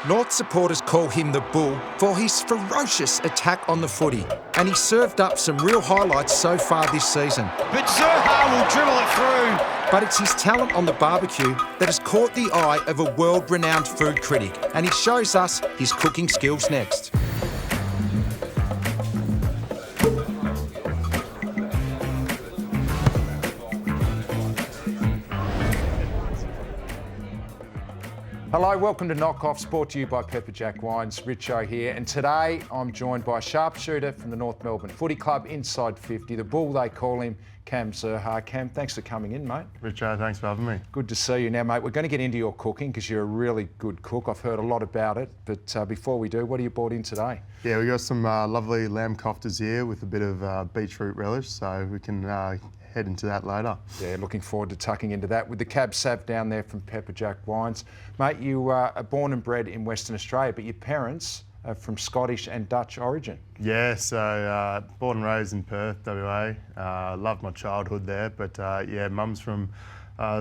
North supporters call him the Bull for his ferocious attack on the footy, and he served up some real highlights so far this season. But Zurhaar will dribble it through. But it's his talent on the barbecue that has caught the eye of a world-renowned food critic, and he shows us his cooking skills next. Hello, welcome to Knock Offs, brought to you by Pepper Jack Wines. Richo here, and today I'm joined by a sharpshooter from the North Melbourne Footy Club, inside 50, the Bull they call him, Cam Zurhaar. Cam, thanks for coming in, mate. Richo, thanks for having me. Good to see you. Now, mate, we're going to get into your cooking because you're a really good cook. I've heard a lot about it, but before we do, what have you brought in today? Yeah, we got some lovely lamb koftas here with a bit of beetroot relish, so we can head into that later. Yeah, looking forward to tucking into that with the Cab Sav down there from Pepper Jack Wines. Mate, you are born and bred in Western Australia, but your parents are from Scottish and Dutch origin. Yeah, so born and raised in Perth, WA. Loved my childhood there, but yeah, mum's from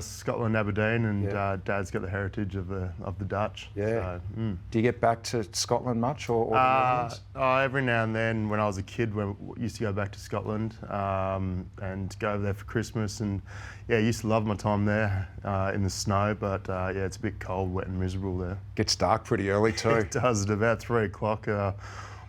Scotland, Aberdeen, and dad's got the heritage of the Dutch. Yeah. So, Do you get back to Scotland much, or every now and then when I was a kid, we used to go back to Scotland and go over there for Christmas, and yeah, used to love my time there in the snow, but yeah, it's a bit cold, wet and miserable there. Gets dark pretty early too. It does. At about 3 o'clock,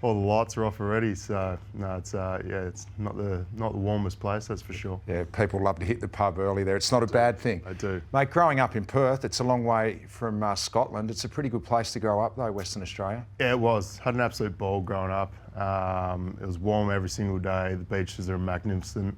all the lights are off already. So no, it's yeah, it's not the warmest place, that's for sure. Yeah, people love to hit the pub early there. It's not a bad thing. I do. Mate, growing up in Perth, it's a long way from Scotland. It's a pretty good place to grow up though, Western Australia. Yeah, it was. Had an absolute ball growing up. It was warm every single day. The beaches are magnificent.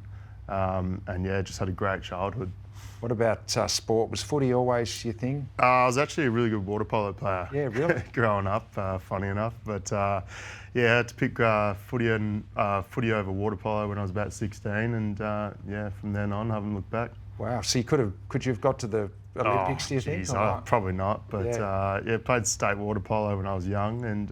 And yeah, just had a great childhood. What about sport? Was footy always your thing? I was actually a really good water polo player. Yeah, really? Growing up, funny enough. But yeah, I had to pick footy over water polo when I was about 16, and yeah, from then on, I haven't looked back. Wow. So could you have got to the Olympics? Do you think? Probably not. But yeah, played state water polo when I was young, and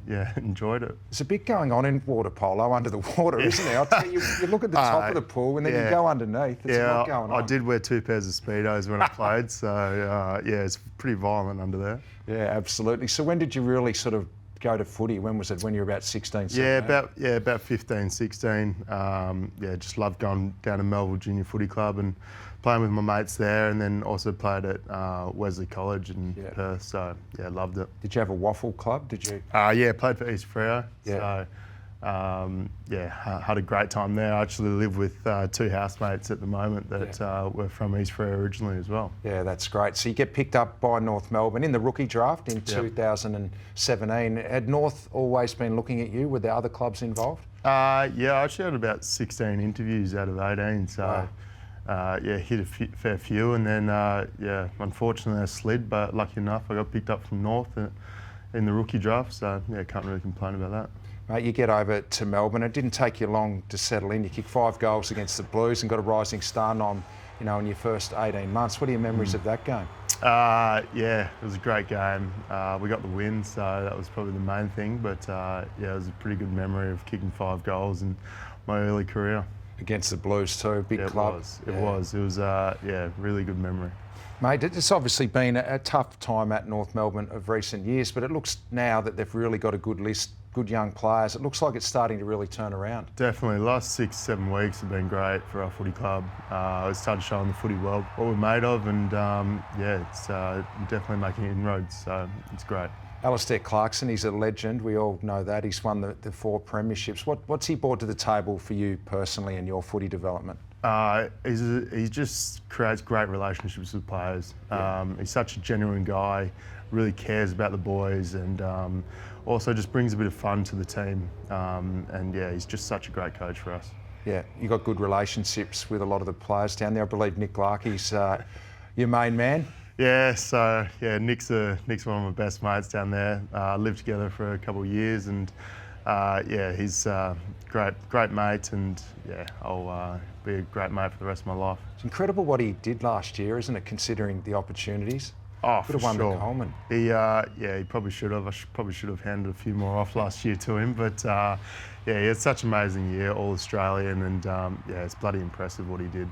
yeah, enjoyed it. There's a bit going on in water polo under the water, isn't there? I'll tell you, you look at the top of the pool and then you go underneath. There's a lot going on. I did wear 2 pairs of Speedos when I played, so yeah, it's pretty violent under there. Yeah, absolutely. So when did you really sort of go to footy? When was it? When you were about 16, 17? Yeah, about 15, 16. Yeah, just loved going down to Melbourne Junior Footy Club and playing with my mates there, and then also played at Wesley College in Perth. So yeah, loved it. Did you have a waffle club? Did you? Yeah, played for East Freo. Yeah. So yeah, had a great time there. I actually live with 2 housemates at the moment that were from East Freo originally as well. Yeah, that's great. So you get picked up by North Melbourne in the rookie draft in 2017. Had North always been looking at you? Were there other clubs involved? Yeah, I actually had about 16 interviews out of 18. So. Wow. Yeah, hit a fair few, and then yeah, unfortunately I slid, but lucky enough I got picked up from North in the rookie draft, so yeah, can't really complain about that. Mate, you get over to Melbourne. It didn't take you long to settle in. You kicked 5 goals against the Blues and got a rising star nom, in your first 18 months. What are your memories of that game? Yeah, it was a great game. We got the win, so that was probably the main thing, but yeah, it was a pretty good memory of kicking 5 goals in my early career. Against the Blues too, big club. It was, yeah, really good memory. Mate, it's obviously been a tough time at North Melbourne of recent years, but it looks now that they've really got a good list, good young players. It looks like it's starting to really turn around. Definitely, the last 6-7 weeks have been great for our footy club. It's started showing the footy world what we're made of, and yeah, it's definitely making inroads, so it's great. Alastair Clarkson, he's a legend. We all know that. He's won the 4 premierships. What's he brought to the table for you personally in your footy development? He just creates great relationships with players. He's such a genuine guy, really cares about the boys, and also just brings a bit of fun to the team. And yeah, he's just such a great coach for us. Yeah, you've got good relationships with a lot of the players down there. I believe Nick Larkey's your main man. Yeah, so yeah, Nick's one of my best mates down there. Lived together for a couple of years, and yeah, he's great mate, and yeah, I'll be a great mate for the rest of my life. It's incredible what he did last year, isn't it? Considering the opportunities. Oh, could have won the Coleman. Yeah, he probably should have. Probably should have handed a few more off last year to him, but yeah, he had such an amazing year, all Australian, and yeah, it's bloody impressive what he did.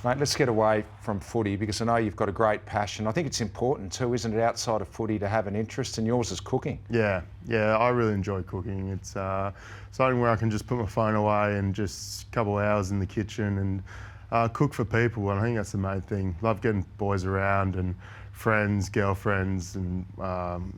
Mate, let's get away from footy because I know you've got a great passion. I think it's important too, isn't it, outside of footy to have an interest, and yours is cooking. Yeah, I really enjoy cooking. It's something where I can just put my phone away and just a couple of hours in the kitchen and cook for people. And I think that's the main thing. Love getting boys around and friends, girlfriends, and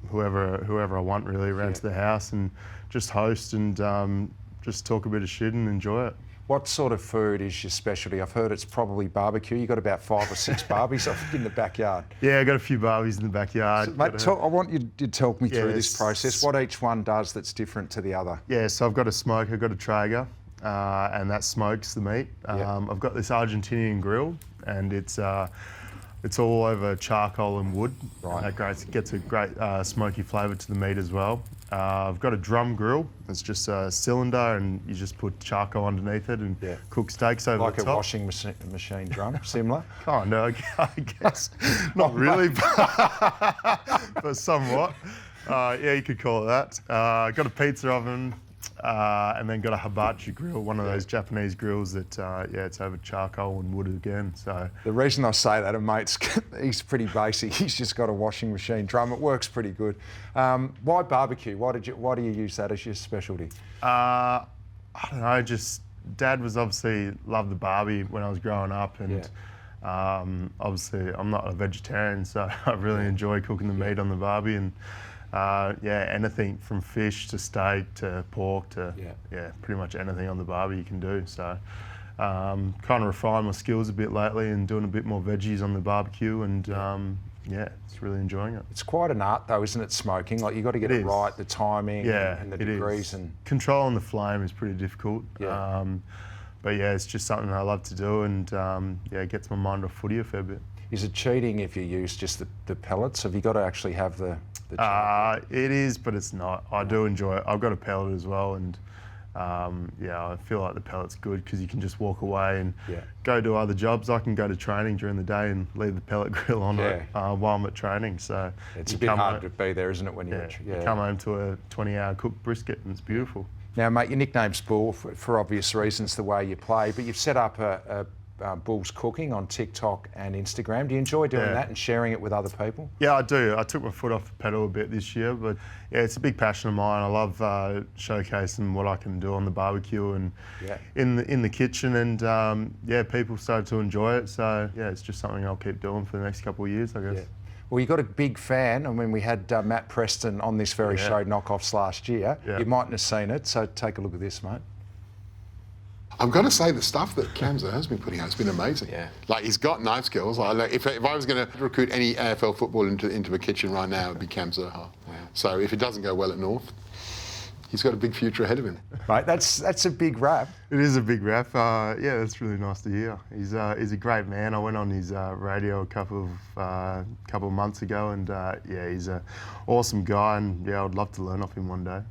whoever I want really around to the house and just host and just talk a bit of shit and enjoy it. What sort of food is your specialty? I've heard it's probably barbecue. You've got about 5 or 6 barbies in the backyard. Yeah, I got a few barbies in the backyard. So, mate, I want you to talk me through this process, what each one does that's different to the other. Yeah, so I've got a smoke, I've got a Traeger, and that smokes the meat. I've got this Argentinian grill, and it's all over charcoal and wood. Right. That gets a great smoky flavour to the meat as well. I've got a drum grill. It's just a cylinder, and you just put charcoal underneath it and cook steaks over like the top. Like a washing machine drum, similar? Oh no, I guess not really, but somewhat. Yeah, you could call it that. Got a pizza oven. And then got a hibachi grill, one of those Japanese grills that, it's over charcoal and wood again. So the reason I say that, a mate's, he's pretty basic. He's just got a washing machine drum. It works pretty good. Why barbecue? Why do you use that as your specialty? I don't know. Just Dad was obviously loved the barbie when I was growing up, and obviously I'm not a vegetarian, so I really enjoy cooking the meat on the barbie and. Anything from fish to steak to pork to pretty much anything on the barbie you can do. So kind of refined my skills a bit lately and doing a bit more veggies on the barbecue and it's really enjoying it. It's quite an art though, isn't it, smoking? Like you got to get it right, the timing and the degrees. And controlling the flame is pretty difficult. Yeah. But it's just something I love to do and it gets my mind off footy a fair bit. Is it cheating if you use just the pellets? Have you got to actually have the it is, but it's not. I do enjoy it. I've got a pellet as well, and I feel like the pellet's good because you can just walk away and go do other jobs. I can go to training during the day and leave the pellet grill on it while I'm at training. So it's a bit hard to be there, isn't it, when you come home to a 20-hour cooked brisket and it's beautiful. Now, mate, your nickname's Bull for obvious reasons, the way you play, but you've set up a Bull's Cooking on TikTok and Instagram. Do you enjoy doing that and sharing it with other people? Yeah, I do. I took my foot off the pedal a bit this year, but it's a big passion of mine. I love showcasing what I can do on the barbecue and in the kitchen, and people started to enjoy it. So it's just something I'll keep doing for the next couple of years, I guess. Yeah. Well, you've got a big fan. I mean, we had Matt Preston on this very show, Knockoffs, last year. Yeah. You mightn't have seen it, so take a look at this, mate. I've got to say, the stuff that Cam Zurhaar has been putting out has been amazing. Yeah. Like, he's got knife skills. If I was going to recruit any AFL football into a kitchen right now, it would be Cam Zurhaar. Wow. So if it doesn't go well at North, he's got a big future ahead of him. Right, that's a big rap. It is a big rap. That's really nice to hear. He's a great man. I went on his radio a couple of months ago, and he's an awesome guy, and I'd love to learn off him one day.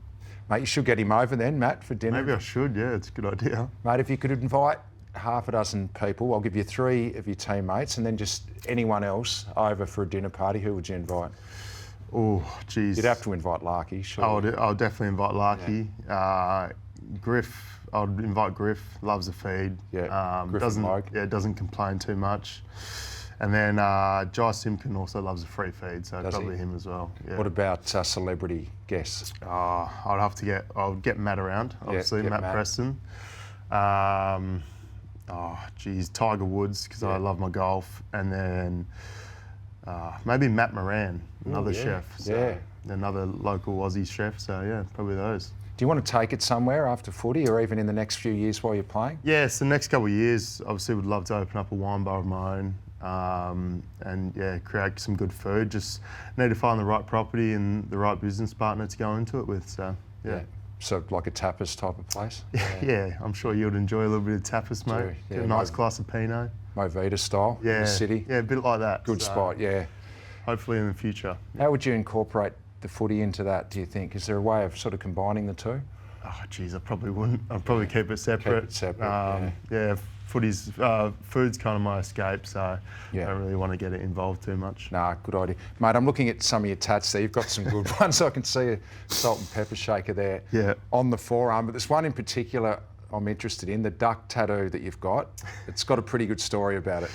Mate, you should get him over then, Matt, for dinner. Maybe I should, it's a good idea. Mate, if you could invite half a dozen people, I'll give you 3 of your teammates and then just anyone else over for a dinner party, who would you invite? Oh, geez. You'd have to invite Larky, sure. I'll definitely invite Larky. Yeah. Griff, I'd invite Griff, loves the feed. Yeah, Griff doesn't complain too much. And then Jai Simpkin also loves a free feed, so probably him as well. Yeah. What about celebrity guests? I'll get Matt around, obviously, Matt Preston. Tiger Woods, because I love my golf. And then maybe Matt Moran, another chef. Another local Aussie chef, so probably those. Do you want to take it somewhere after footy or even in the next few years while you're playing? Yes, the next couple of years, obviously would love to open up a wine bar of my own. Create some good food. Just need to find the right property and the right business partner to go into it with. So So like a tapas type of place? Yeah, I'm sure you'd enjoy a little bit of tapas, mate. Get a nice glass of Pinot. Movida style in the city. Yeah, a bit like that. Good spot, Hopefully in the future. How would you incorporate the footy into that, do you think? Is there a way of sort of combining the two? Oh, geez, I probably wouldn't. I'd probably keep it separate. Food's kind of my escape, so I don't really want to get it involved too much. Nah, good idea. Mate, I'm looking at some of your tats there. You've got some good ones. I can see a salt and pepper shaker there on the forearm, but there's one in particular I'm interested in, the duck tattoo that you've got. It's got a pretty good story about it.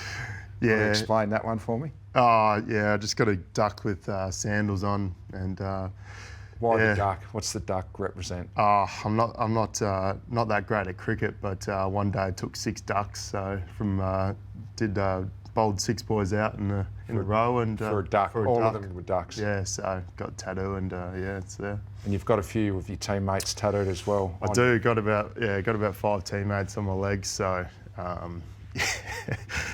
Yeah. Can you explain that one for me? Oh, yeah, I just got a duck with sandals on, and Why yeah. the duck? What's the duck represent? I'm not that great at cricket, but one day I took 6 ducks, so bowled 6 boys out in a row, and For a duck, all of them were ducks. Yeah, so got a tattoo, and yeah, it's there. And you've got a few of your teammates tattooed as well. I do. Got about 5 teammates on my legs, so.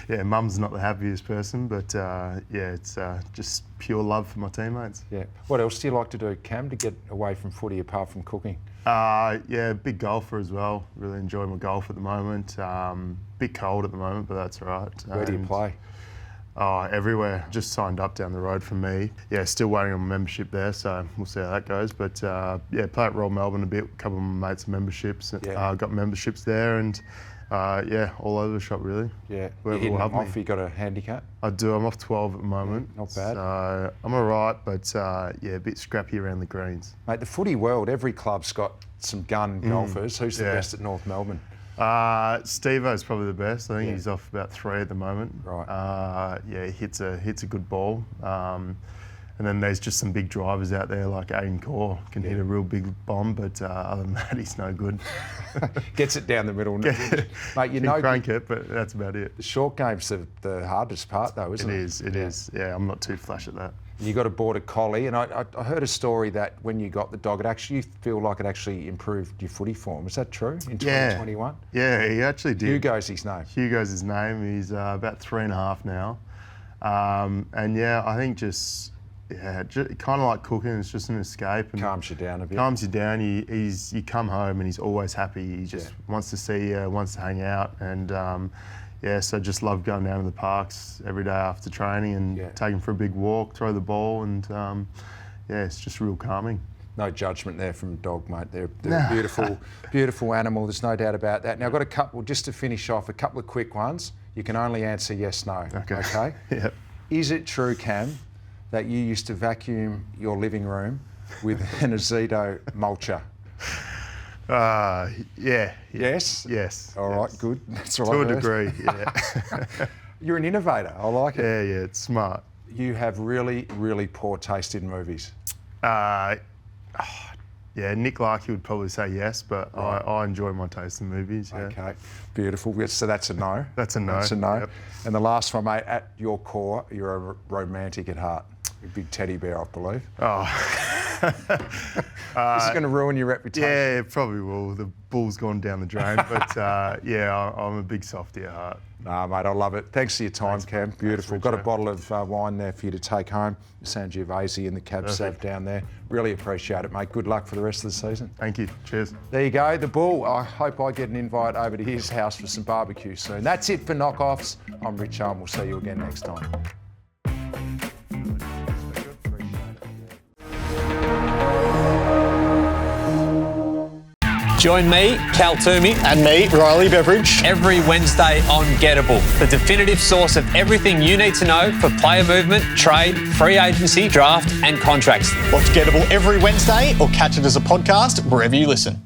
Yeah, Mum's not the happiest person, but yeah, it's just pure love for my teammates. Yeah. What else do you like to do, Cam, to get away from footy apart from cooking? Yeah, big golfer as well. Really enjoy my golf at the moment. Bit cold at the moment, but that's all right. Where do you play? Oh, everywhere. Just signed up down the road from me. Yeah, still waiting on membership there, so we'll see how that goes. But yeah, play at Royal Melbourne a bit. A couple of my mates have memberships. Yeah. Got memberships there, and yeah, all over the shop really. Yeah. Wherever You're will hitting have off, me. you got a handicap? I do. I'm off 12 at the moment. Yeah, not bad. So I'm all right, but yeah, a bit scrappy around the greens. Mate, the footy world, every club's got some gun golfers. Who's the yeah. best at North Melbourne? Steve-O's probably the best. I think Yeah. he's off about 3 at the moment. Right. Yeah, he hits a good ball. And then there's just some big drivers out there like Aiden Core can hit a real big bomb, but other than that, he's no good. Gets it down the middle. Mate, you Can know, crank it, but that's about it. the short game's the hardest part though, isn't it? It is. Yeah, I'm not too flash at that. You got a border collie, and I heard a story that when you got the dog, it actually, you feel like it actually improved your footy form. Is that true in 2021? Yeah, he actually did. Hugo's his name. Hugo's his name. He's about 3.5 now. And yeah, I think just kind of like cooking. It's just an escape. And Calms you down a bit. Calms you down. You come home and he's always happy. He just wants to see you, wants to hang out, and yeah, so just love going down to the parks every day after training and take him for a big walk, throw the ball, and yeah, it's just real calming. No judgment there from a dog, mate. They're a beautiful, beautiful animal. There's no doubt about that. Now, I've got a couple, just to finish off, a couple of quick ones. You can only answer yes, no. Okay? Yep. Is it true, Cam, that you used to vacuum your living room with an Azito mulcher? Yeah. Yes? Yes. All right, yes. good. That's all To I a heard. degree, yeah. You're an innovator. I like it. Yeah, it's smart. You have really, really poor taste in movies. Yeah, Nick Larkey would probably say yes, but I enjoy my taste in movies. Yeah. Okay, beautiful. So that's a no. That's a no. That's a no. Yep. And the last one, mate, at your core, you're a romantic at heart. A big teddy bear, I believe. Oh. This is going to ruin your reputation. Yeah, it probably will. The ball's gone down the drain, but yeah, I'm a big softy at heart. Nah, mate, I love it. Thanks for your time, Thanks, Cam. mate. Beautiful. Thanks, Got a Richo. bottle of wine there for you to take home. Sangiovese and the Cab Sav down there. Really appreciate it, mate. Good luck for the rest of the season. Thank you. Cheers. There you go, the Bull. I hope I get an invite over to his house for some barbecue soon. That's it for Knockoffs. I'm Rich Arm. We'll see you again next time. Join me, Cal Toomey, And me, Riley Beveridge. every Wednesday on Gettable, the definitive source of everything you need to know for player movement, trade, free agency, draft, and contracts. Watch Gettable every Wednesday or catch it as a podcast wherever you listen.